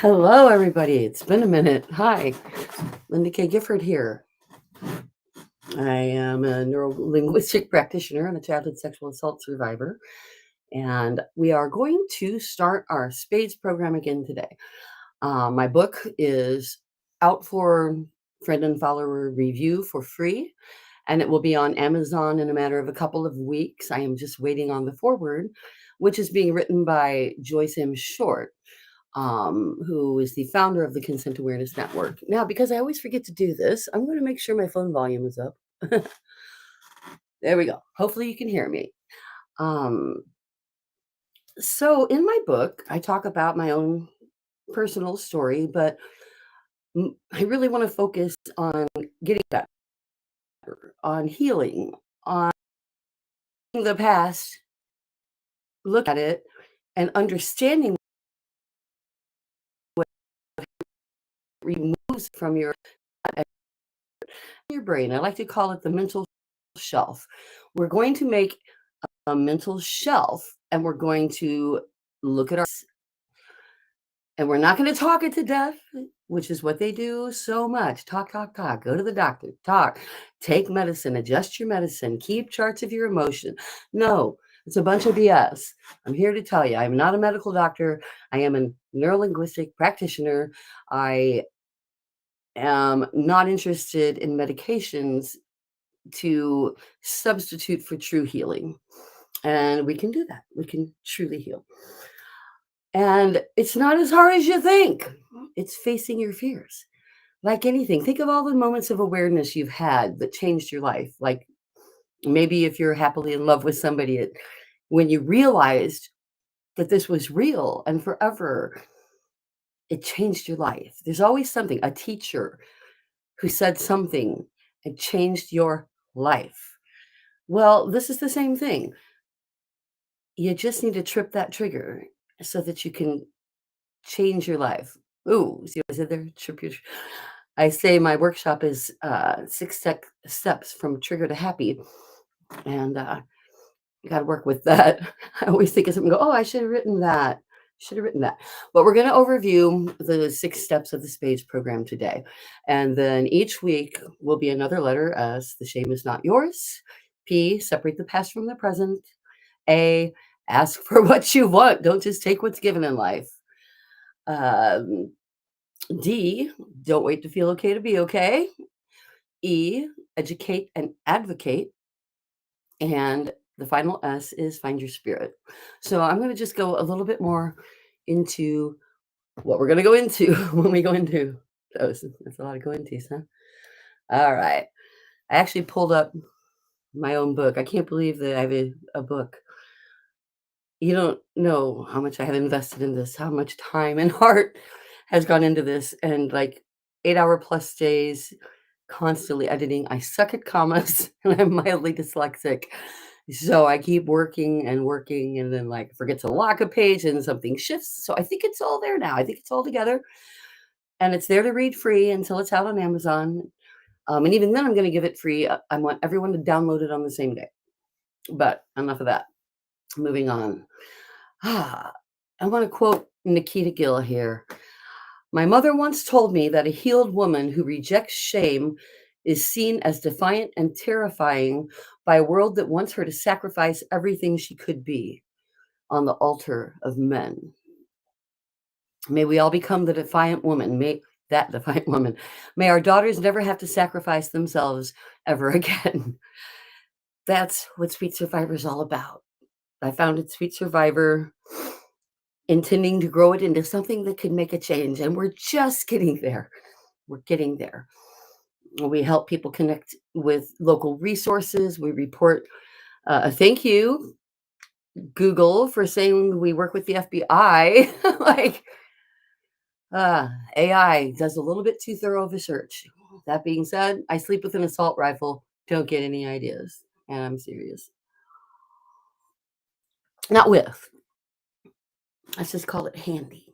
Hello, everybody. It's been a minute. Hi, Linda Kay Gifford here. I am a neurolinguistic practitioner and a childhood sexual assault survivor. And we are going to start our SPADES program again today. My book is out for friend and follower review for free, and it will be on Amazon in a matter of a couple of weeks. I am just waiting on the foreword, which is being written by Joyce M. Short, who is the founder of the Consent Awareness Network. Now, because I always forget to do this, I'm going to make sure my phone volume is up. There we go. Hopefully you can hear me. So in my book, I talk about my own personal story, but I really want to focus on getting better, on healing, on the past, look at it, and understanding what it removes from your brain. I like to call it the mental shelf. We're going to make a mental shelf, and we're going to look at our, and we're not going to talk it to death, which is what they do so much. Talk, go to the doctor, talk, take medicine, adjust your medicine, keep charts of your emotion. No, it's a bunch of BS. I'm here to tell you, I'm not a medical doctor. I am a neurolinguistic practitioner. I am not interested in medications to substitute for true healing. And we can do that. We can truly heal. And it's not as hard as you think. It's facing your fears. Like anything, think of all the moments of awareness you've had that changed your life. Like maybe if you're happily in love with somebody, when you realized that this was real and forever, it changed your life. There's always something, a teacher who said something and changed your life. Well, this is the same thing. You just need to trip that trigger so that you can change your life. Ooh, see what I said there? Trip your. I say my workshop is 6 steps from trigger to happy, and you got to work with that. I always think of something. Go, oh, I should have written that. Should have written that. But we're going to overview the 6 steps of the SPADES program today, and then each week will be another letter. S, the shame is not yours. P, separate the past from the present. A, ask for what you want. Don't just take what's given in life. D, don't wait to feel okay to be okay. E, educate and advocate. And the final S is find your spirit. So I'm going to just go a little bit more into what we're going to go into when we go into those. That's a lot of go intos, huh? All right. I actually pulled up my own book. I can't believe that I have a book. You don't know how much I have invested in this, how much time and heart has gone into this, and like 8-hour plus days constantly editing. I suck at commas and I'm mildly dyslexic. So I keep working and working and then like forget to lock a page and something shifts. So I think it's all there now. I think it's all together and it's there to read free until it's out on Amazon. And even then I'm going to give it free. I want everyone to download it on the same day. But enough of that. Moving on. I want to quote Nikita Gill here. My mother once told me that a healed woman who rejects shame is seen as defiant and terrifying by a world that wants her to sacrifice everything she could be on the altar of men. May we all become the defiant woman. May that defiant woman. May our daughters never have to sacrifice themselves ever again. That's what Sweet Survivor is all about. I founded Sweet Survivor intending to grow it into something that could make a change. And we're just getting there. We're getting there. We help people connect with local resources. We report thank you, Google, for saying we work with the FBI. Like, AI does a little bit too thorough of a search. That being said, I sleep with an assault rifle. Don't get any ideas. And I'm serious. Not with. Let's just call it handy.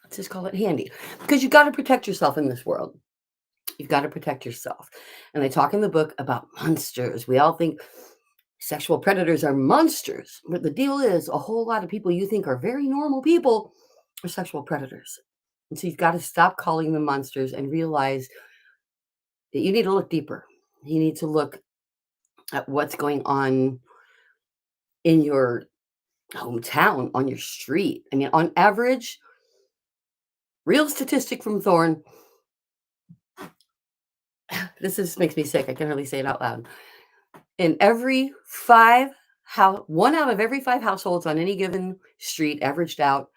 Let's just call it handy. Because you've got to protect yourself in this world. You've got to protect yourself. And I talk in the book about monsters. We all think sexual predators are monsters. But the deal is a whole lot of people you think are very normal people are sexual predators. And so you've got to stop calling them monsters and realize that you need to look deeper. You need to look at what's going on in your hometown, on your street. I mean, on average, real statistic from Thorn, makes me sick. I can hardly say it out loud. In every one out of every 5 households on any given street, averaged out,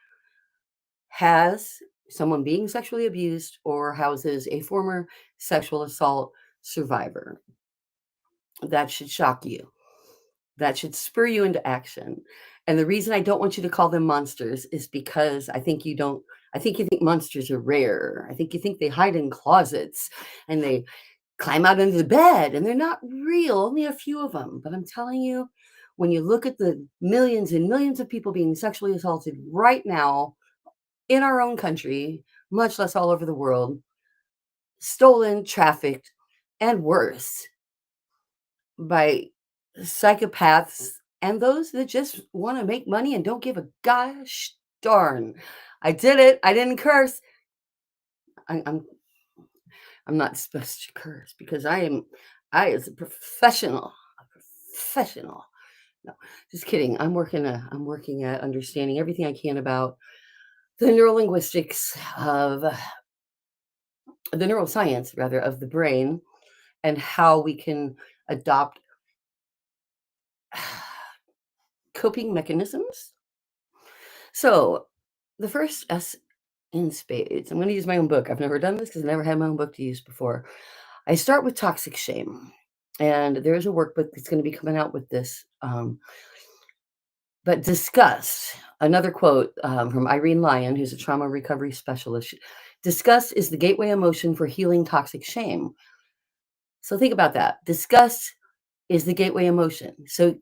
has someone being sexually abused or houses a former sexual assault survivor. That should shock you. That should spur you into action. And the reason I don't want you to call them monsters is because I think you think monsters are rare. I think you think they hide in closets and they climb out under the bed, and they're not real, only a few of them. But I'm telling you, when you look at the millions and millions of people being sexually assaulted right now in our own country, much less all over the world, stolen, trafficked, and worse by psychopaths and those that just want to make money and don't give a gosh darn. I did it. I didn't curse. I'm not supposed to curse because I as a professional, no, just kidding. I'm working at understanding everything I can about the neurolinguistics of the neuroscience rather of the brain and how we can adopt coping mechanisms. So the first S in spades, I'm going to use my own book. I've never done this because I never had my own book to use before. I start with toxic shame. And there's a workbook that's going to be coming out with this. But disgust, another quote from Irene Lyon, who's a trauma recovery specialist. Disgust is the gateway emotion for healing toxic shame. So think about that. Disgust is the gateway emotion. So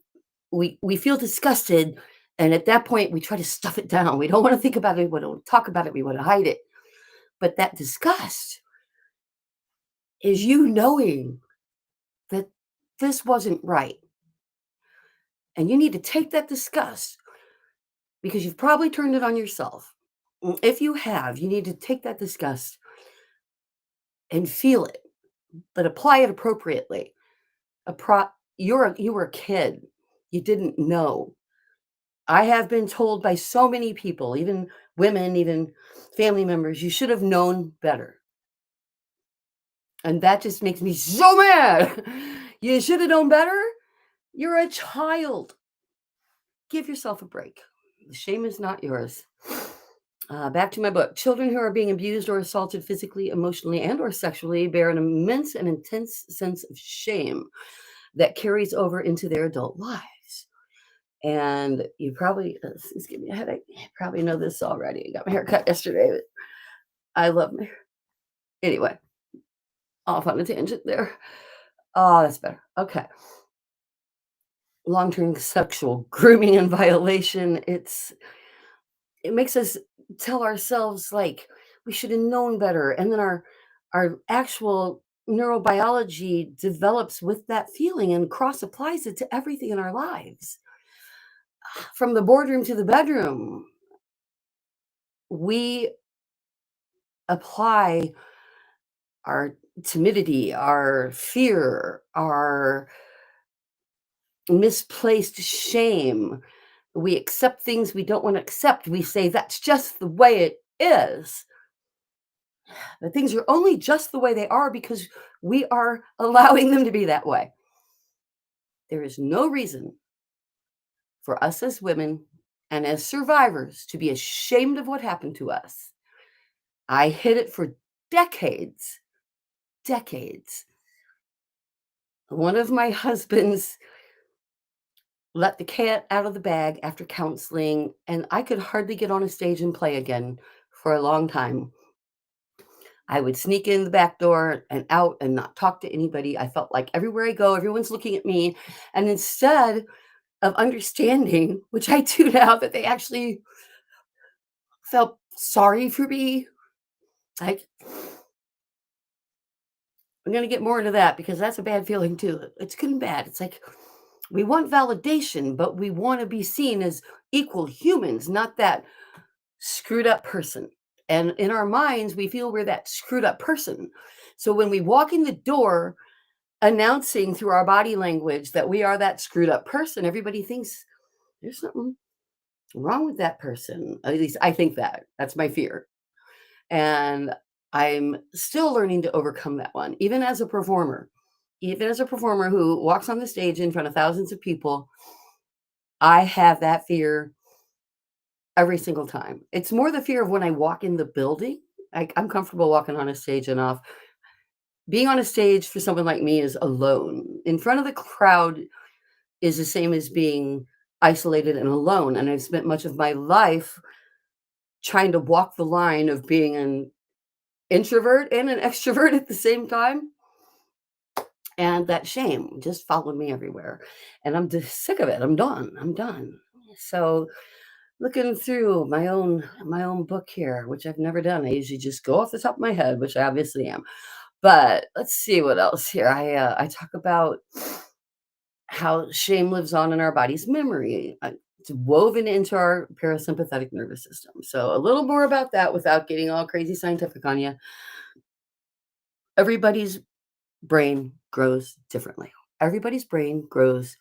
we feel disgusted, and at that point we try to stuff it down. We don't want to think about it. We don't talk about it. We want to hide it. But that disgust is you knowing that this wasn't right. And you need to take that disgust because you've probably turned it on yourself. If you have, you need to take that disgust and feel it, but apply it appropriately. You were a kid. You didn't know. I have been told by so many people, even women, even family members, you should have known better. And that just makes me so mad. You should have known better. You're a child. Give yourself a break. The shame is not yours. Back to my book. Children who are being abused or assaulted physically, emotionally, and or sexually bear an immense and intense sense of shame that carries over into their adult lives. And you probably, this is giving me a headache. You probably know this already. I got my hair cut yesterday. But I love my hair. Anyway, off on a tangent there. Oh, that's better. Okay. Long-term sexual grooming and violation. It makes us tell ourselves like we should have known better, and then our actual neurobiology develops with that feeling and cross applies it to everything in our lives, from the boardroom to the bedroom. We apply our timidity, our fear, our misplaced shame. We accept things we don't want to accept. We say that's just the way it is. But things are only just the way they are because we are allowing them to be that way. There is no reason for us as women and as survivors to be ashamed of what happened to us. I hid it for decades. Decades. One of my husbands let the cat out of the bag after counseling, and I could hardly get on a stage and play again for a long time. I would sneak in the back door and out and not talk to anybody. I felt like everywhere I go, everyone's looking at me. And instead of understanding, which I do now, that they actually felt sorry for me, like, I'm going to get more into that because that's a bad feeling too. It's good and bad. It's like we want validation, but we want to be seen as equal humans, not that screwed up person. And in our minds, we feel we're that screwed up person. So when we walk in the door announcing through our body language that we are that screwed up person, everybody thinks there's something wrong with that person. At least I think that. That's my fear. And I'm still learning to overcome that one, even as a performer. Even as a performer who walks on the stage in front of thousands of people, I have that fear every single time. It's more the fear of when I walk in the building. I'm comfortable walking on a stage and off. Being on a stage for someone like me is alone. In front of the crowd is the same as being isolated and alone. And I've spent much of my life trying to walk the line of being an introvert and an extrovert at the same time. And that shame just followed me everywhere. And I'm just sick of it. I'm done. I'm done. So looking through my own book here, which I've never done. I usually just go off the top of my head, which I obviously am. But let's see what else here. I talk about how shame lives on in our body's memory. It's woven into our parasympathetic nervous system. So a little more about that without getting all crazy scientific on you. Everybody's brain grows differently. Everybody's brain grows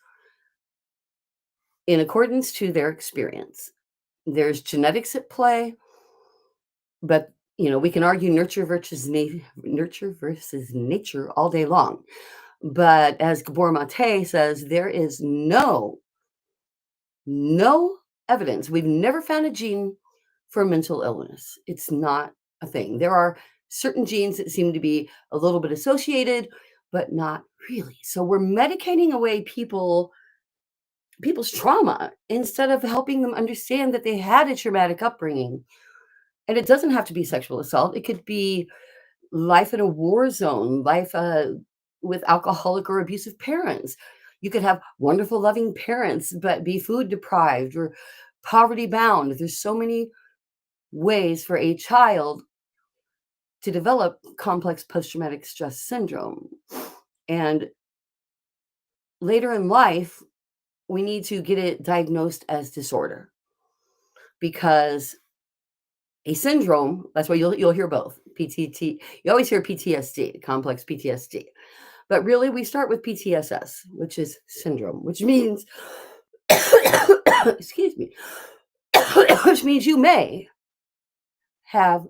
in accordance to their experience. There's genetics at play, but we can argue nurture versus nature all day long. But as Gabor Mate says, there is no evidence. We've never found a gene for mental illness. It's not a thing. There are certain genes that seem to be a little bit associated, but not really. So we're medicating away people's trauma instead of helping them understand that they had a traumatic upbringing. And it doesn't have to be sexual assault. It could be life in a war zone, life with alcoholic or abusive parents. You could have wonderful, loving parents, but be food deprived or poverty bound. There's so many ways for a child to develop complex post-traumatic stress syndrome. And later in life, we need to get it diagnosed as disorder because a syndrome, that's why you'll hear both. PTT, you always hear PTSD, complex PTSD. But really, we start with PTSS, which is syndrome, which means, excuse me, which means you may have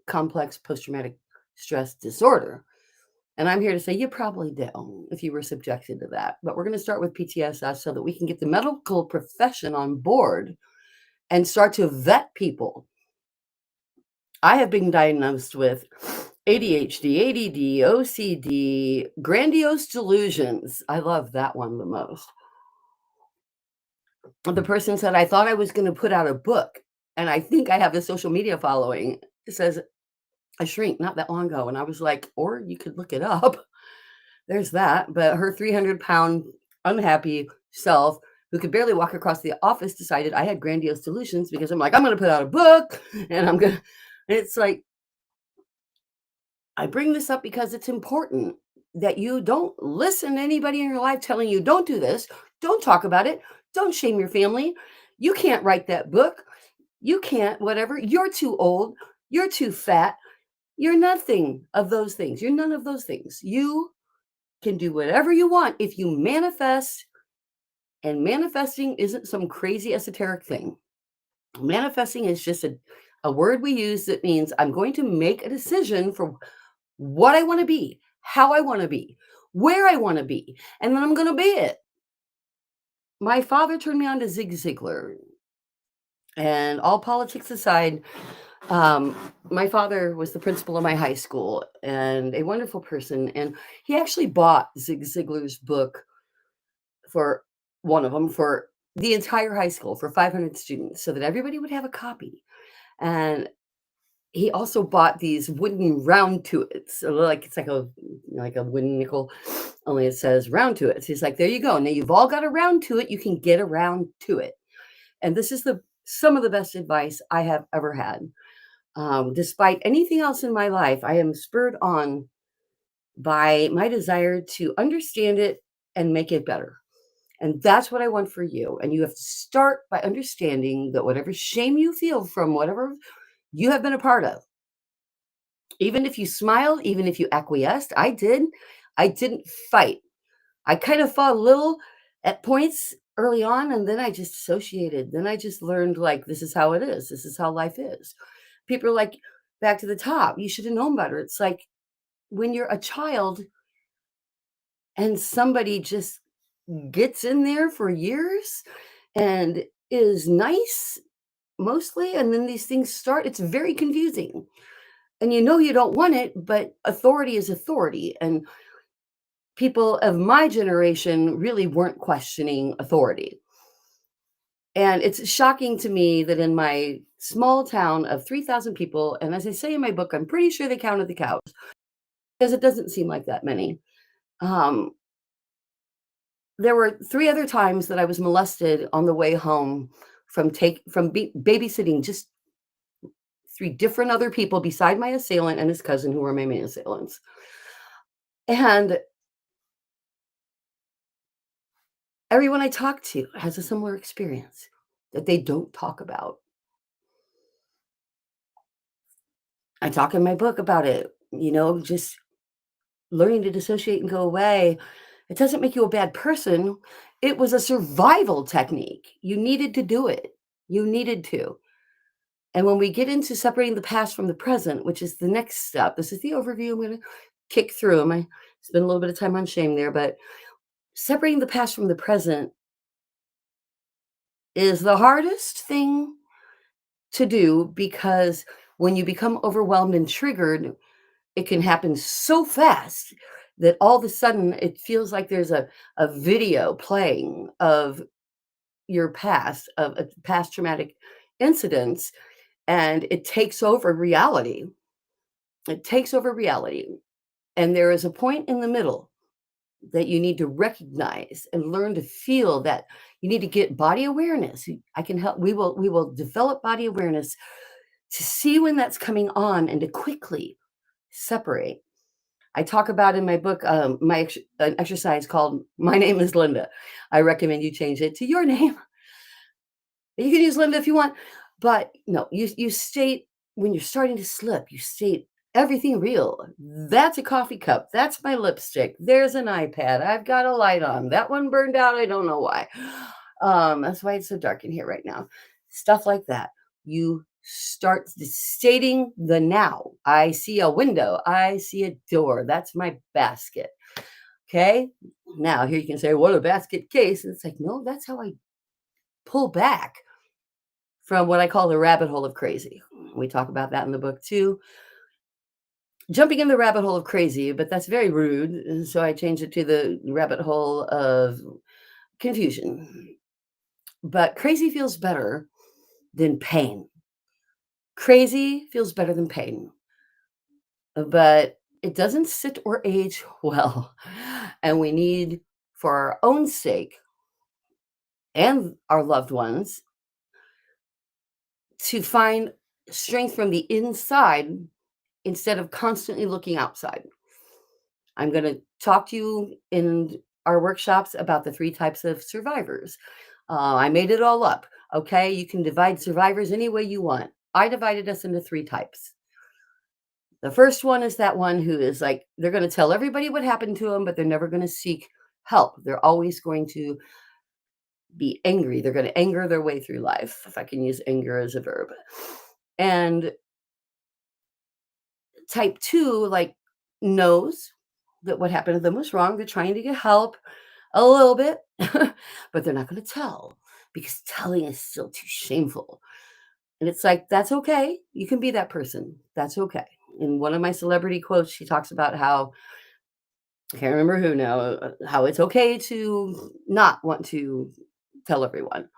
complex post-traumatic stress disorder. And I'm here to say you probably don't if you were subjected to that. But we're going to start with PTSS so that we can get the medical profession on board and start to vet people. I have been diagnosed with ADHD, ADD, OCD, grandiose delusions. I love that one the most. The person said, I thought I was going to put out a book. And I think I have a social media following. It says, a shrink not that long ago. And I was like, or you could look it up. There's that. But her 300-pound unhappy self who could barely walk across the office decided I had grandiose delusions because I'm like, I'm going to put out a book and I'm going to, and it's like, I bring this up because it's important that you don't listen to anybody in your life telling you, don't do this, don't talk about it, don't shame your family. You can't write that book. You can't, whatever. You're too old. You're too fat. You're nothing of those things. You're none of those things. You can do whatever you want if you manifest, and manifesting isn't some crazy esoteric thing. Manifesting is just a word we use that means I'm going to make a decision for what I want to be, how I want to be, where I want to be, and then I'm going to be it. My father turned me on to Zig Ziglar. And all politics aside, my father was the principal of my high school and a wonderful person. And he actually bought Zig Ziglar's book for one of them for the entire high school for 500 students so that everybody would have a copy. And he also bought these wooden round to it. So like it's like a wooden nickel, only it says round to it. So he's like, there you go. Now you've all got a round to it. You can get around to it. And this is some of the best advice I have ever had. Despite anything else in my life, I am spurred on by my desire to understand it and make it better. And that's what I want for you. And you have to start by understanding that whatever shame you feel from whatever you have been a part of. Even if you smiled, even if you acquiesced, I did. I didn't fight. I kind of fought a little at points early on, and then I just dissociated. Then I just learned, like, this is how it is. This is how life is. People are like, back to the top, you should have known better. It's like when you're a child and somebody just gets in there for years and is nice mostly, and then these things start, it's very confusing. And you know you don't want it, but authority is authority. And people of my generation really weren't questioning authority. And it's shocking to me that in my small town of 3,000 people, and as I say in my book, I'm pretty sure they counted the cows because it doesn't seem like that many. Um, there were 3 other times that I was molested on the way home from babysitting just 3 different other people beside my assailant and his cousin who were my main assailants. And everyone I talk to has a similar experience that they don't talk about. I talk in my book about it, just learning to dissociate and go away. It doesn't make you a bad person. It was a survival technique. You needed to do it. You needed to. And when we get into separating the past from the present, which is the next step, this is the overview. I'm going to kick through them. I spend a little bit of time on shame there, but separating the past from the present is the hardest thing to do because when you become overwhelmed and triggered, it can happen so fast that all of a sudden it feels like there's a video playing of your past, of a past traumatic incidents, and it takes over reality. It takes over reality. And there is a point in the middle that you need to recognize and learn to feel that you need to get body awareness. I can help. We will develop body awareness to see when that's coming on and to quickly separate. I talk about in my book an exercise called "My Name is Linda." I recommend you change it to your name. You can use Linda if you want, but no, you state when you're starting to slip. You state everything real. That's a coffee cup. That's my lipstick. There's an iPad. I've got a light on. That one burned out. I don't know why. That's why it's so dark in here right now. Stuff like that. You start stating the now. I see a window. I see a door. That's my basket. Okay. Now here you can say, what a basket case. And it's like, no, that's how I pull back from what I call the rabbit hole of crazy. We talk about that in the book too. Jumping in the rabbit hole of crazy, but that's very rude. And so I changed it to the rabbit hole of confusion. But crazy feels better than pain. Crazy feels better than pain, but it doesn't sit or age well. And we need, for our own sake and our loved ones, to find strength from the inside instead of constantly looking outside. I'm going to talk to you in our workshops about the 3 types of survivors. I made it all up. Okay. You can divide survivors any way you want. I divided us into 3 types. The first one is that one who is like, they're going to tell everybody what happened to them, but they're never going to seek help. They're always going to be angry. They're going to anger their way through life, if I can use anger as a verb. And type 2, like, knows that what happened to them was wrong. They're trying to get help a little bit, but they're not going to tell because telling is still too shameful. And it's like, that's okay. You can be that person. That's okay. In one of my celebrity quotes, she talks about how, I can't remember who now, how it's okay to not want to tell everyone.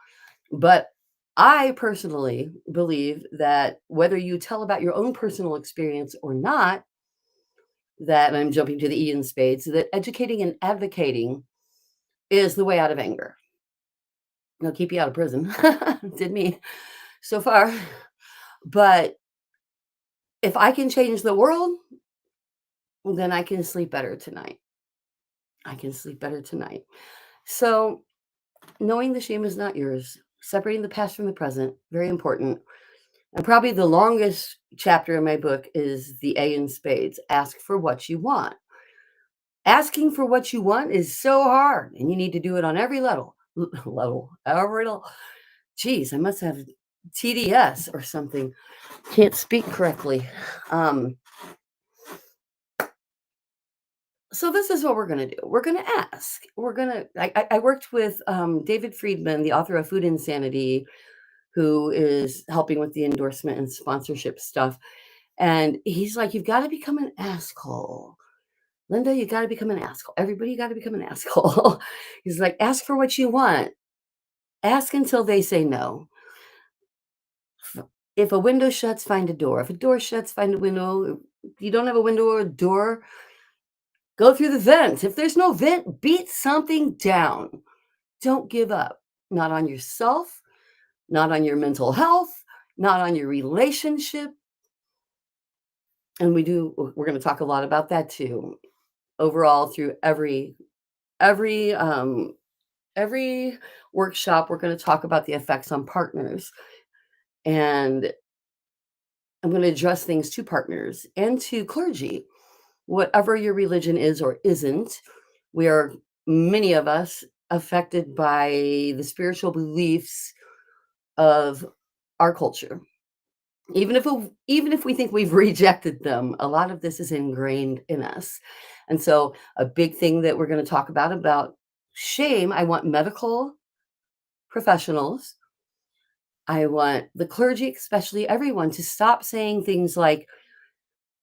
But I personally believe that whether you tell about your own personal experience or not, that and I'm jumping to the E in spades, that educating and advocating is the way out of anger. It'll keep you out of prison. Did me so far. But if I can change the world, then I can sleep better tonight. I can sleep better tonight. So knowing the shame is not yours, separating the past from the present, very important. And probably the longest chapter in my book is the A in spades, ask for what you want. Asking for what you want is so hard, and you need to do it on every level, every level. Geez, I must have TDS or something. Can't speak correctly. Um, so this is what we're going to do. We're going to ask. I worked with David Friedman, the author of Food Insanity, who is helping with the endorsement and sponsorship stuff. And he's like, you've got to become an asshole. Linda, you got to become an asshole. Everybody got to become an asshole. He's like, ask for what you want. Ask until they say no. If a window shuts, find a door. If a door shuts, find a window. If you don't have a window or a door, go through the vent. If there's no vent, beat something down. Don't give up. Not on yourself, not on your mental health, not on your relationship. And we're going to talk a lot about that too. Overall, through every every workshop, we're going to talk about the effects on partners. And I'm going to address things to partners and to clergy. Whatever your religion is or isn't, we are, many of us, affected by the spiritual beliefs of our culture. Even if we think we've rejected them, a lot of this is ingrained in us. And so a big thing that we're going to talk about shame, I want medical professionals, I want the clergy, especially everyone, to stop saying things like,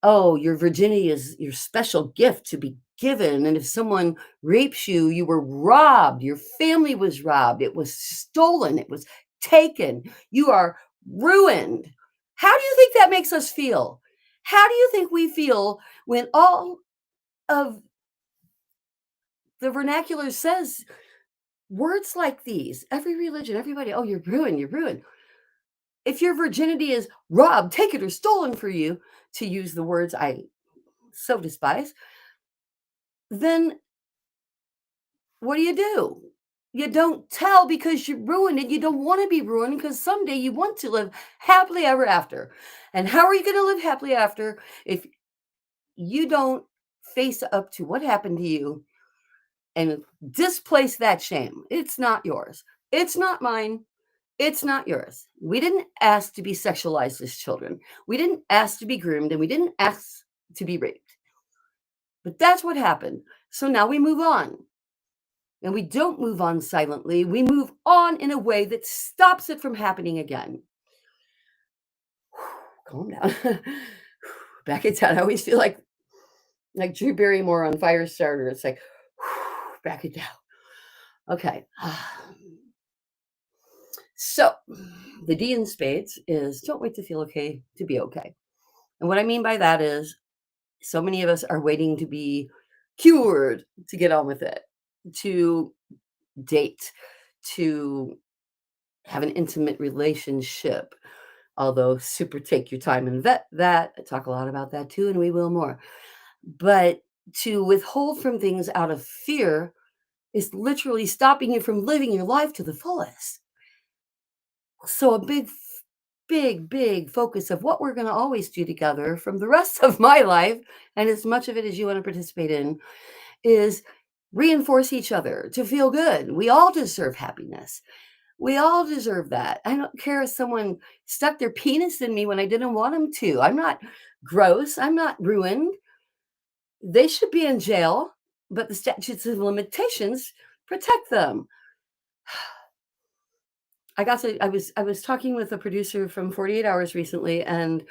oh, your virginity is your special gift to be given. And if someone rapes you, you were robbed. Your family was robbed. It was stolen. It was taken. You are ruined. How do you think that makes us feel? How do you think we feel when all of the vernacular says words like these? Every religion, everybody, oh, you're ruined. You're ruined. If your virginity is robbed, taken, or stolen for you, to use the words I so despise, then what do? You don't tell because you're ruined and you don't want to be ruined because someday you want to live happily ever after. And how are you going to live happily after if you don't face up to what happened to you and displace that shame? It's not yours. It's not mine. It's not yours. We didn't ask to be sexualized as children. We didn't ask to be groomed and we didn't ask to be raped. But that's what happened. So now we move on. And we don't move on silently. We move on in a way that stops it from happening again. Calm down. Back it down. I always feel like Drew Barrymore on Firestarter. It's like, back it down. Okay. So the D in spades is don't wait to feel okay to be okay. And what I mean by that is so many of us are waiting to be cured to get on with it, to date, to have an intimate relationship. Although super take your time and vet that. I talk a lot about that too, and we will more. But to withhold from things out of fear is literally stopping you from living your life to the fullest. So a big focus of what we're going to always do together from the rest of my life, and as much of it as you want to participate in, is reinforce each other to feel good. We all deserve happiness. We all deserve that. I don't care if someone stuck their penis in me when I didn't want them to. I'm not gross. I'm not ruined. They should be in jail, but the statutes of limitations protect them. I was talking with a producer from 48 Hours recently, and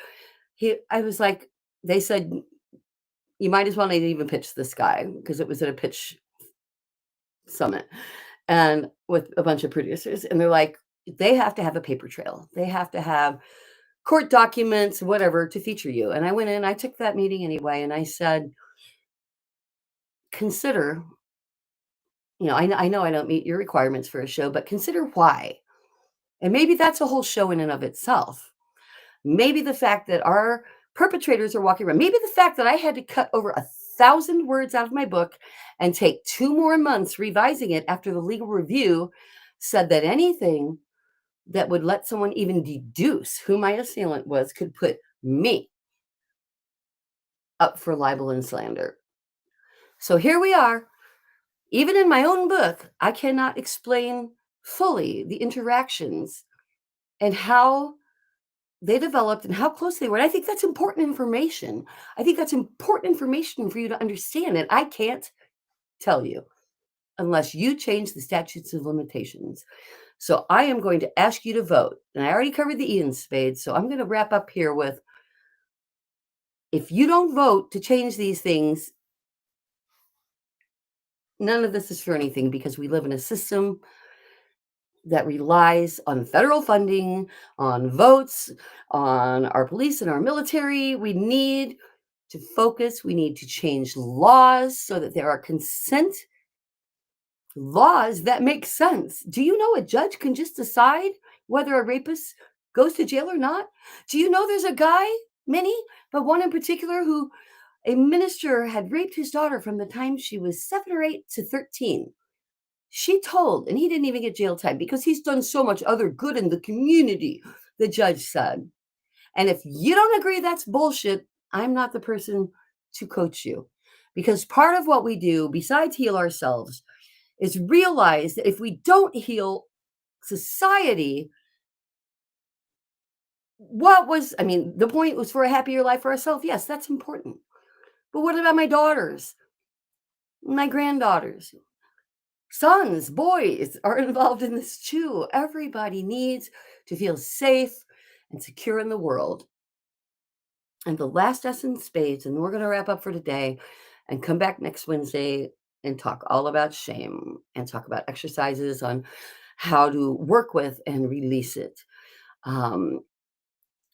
I was like, they said, you might as well not even pitch this guy because it was at a pitch summit and with a bunch of producers. And they're like, they have to have a paper trail. They have to have court documents, whatever, to feature you. And I went in, I took that meeting anyway, and I said, consider, I know I don't meet your requirements for a show, but consider why. And maybe that's a whole show in and of itself. Maybe the fact that our perpetrators are walking around, maybe the fact that I had to cut over 1,000 words out of my book and take 2 more months revising it after the legal review said that anything that would let someone even deduce who my assailant was could put me up for libel and slander. So here we are. Even in my own book, I cannot explain fully the interactions and how they developed and how close they were. And I think that's important information. I think that's important information for you to understand. And I can't tell you unless you change the statutes of limitations. So I am going to ask you to vote. And I already covered the E in spades. So I'm going to wrap up here with, if you don't vote to change these things, none of this is for anything, because we live in a system that relies on federal funding, on votes, on our police and our military. We need to focus. We need to change laws so that there are consent laws that make sense. Do you know a judge can just decide whether a rapist goes to jail or not? Do you know there's a guy, many, but one in particular, who a minister had raped his daughter from the time she was 7 or 8 to 13. She told, and he didn't even get jail time because he's done so much other good in the community, the judge said. And if you don't agree that's bullshit, I'm not the person to coach you. Because part of what we do, besides heal ourselves, is realize that if we don't heal society, the point was for a happier life for ourselves. Yes, that's important. But what about my daughters, my granddaughters? Sons, boys are involved in this too. Everybody needs to feel safe and secure in the world. And the last S in spades, and we're going to wrap up for today and come back next Wednesday and talk all about shame and talk about exercises on how to work with and release it. And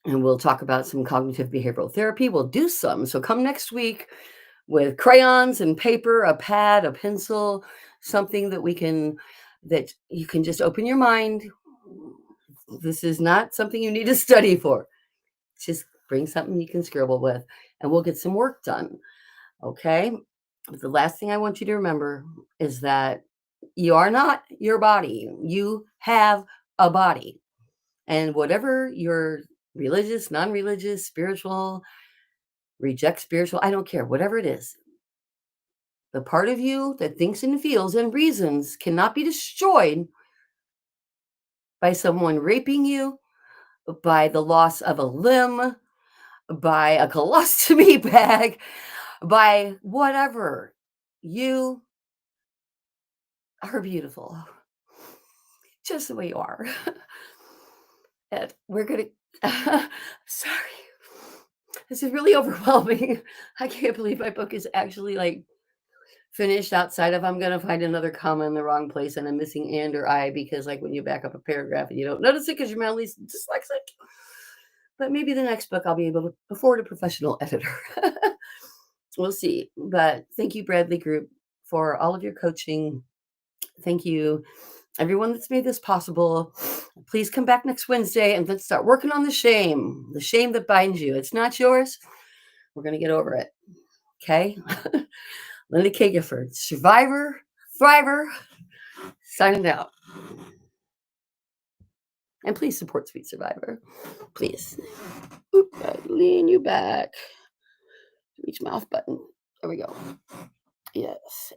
we'll talk about some cognitive behavioral therapy. We'll do some. So come next week with crayons and paper, a pad, a pencil, something that you can just open your mind. This is not something you need to study for. Just bring something you can scribble with, and we'll get some work done. Okay? But the last thing I want you to remember is that you are not your body. You have a body. And whatever your religious, non-religious, spiritual, reject spiritual, I don't care, whatever it is, the part of you that thinks and feels and reasons cannot be destroyed by someone raping you, by the loss of a limb, by a colostomy bag, by whatever. You are beautiful, just the way you are. And we're going to, sorry, this is really overwhelming. I can't believe my book is actually like finished outside of I'm going to find another comma in the wrong place and I'm missing and or I, because like when you back up a paragraph and you don't notice it because you're mildly dyslexic. But maybe the next book I'll be able to afford a professional editor. We'll see. But thank you, Bradley Group, for all of your coaching. Thank you, everyone that's made this possible. Please come back next Wednesday and let's start working on the shame that binds you. It's not yours. We're going to get over it. Okay? Linda Kay Gifford, survivor, thriver, signing out. And please support Sweet Survivor. Please. Oop, I lean you back. Reach my off button. There we go. Yes.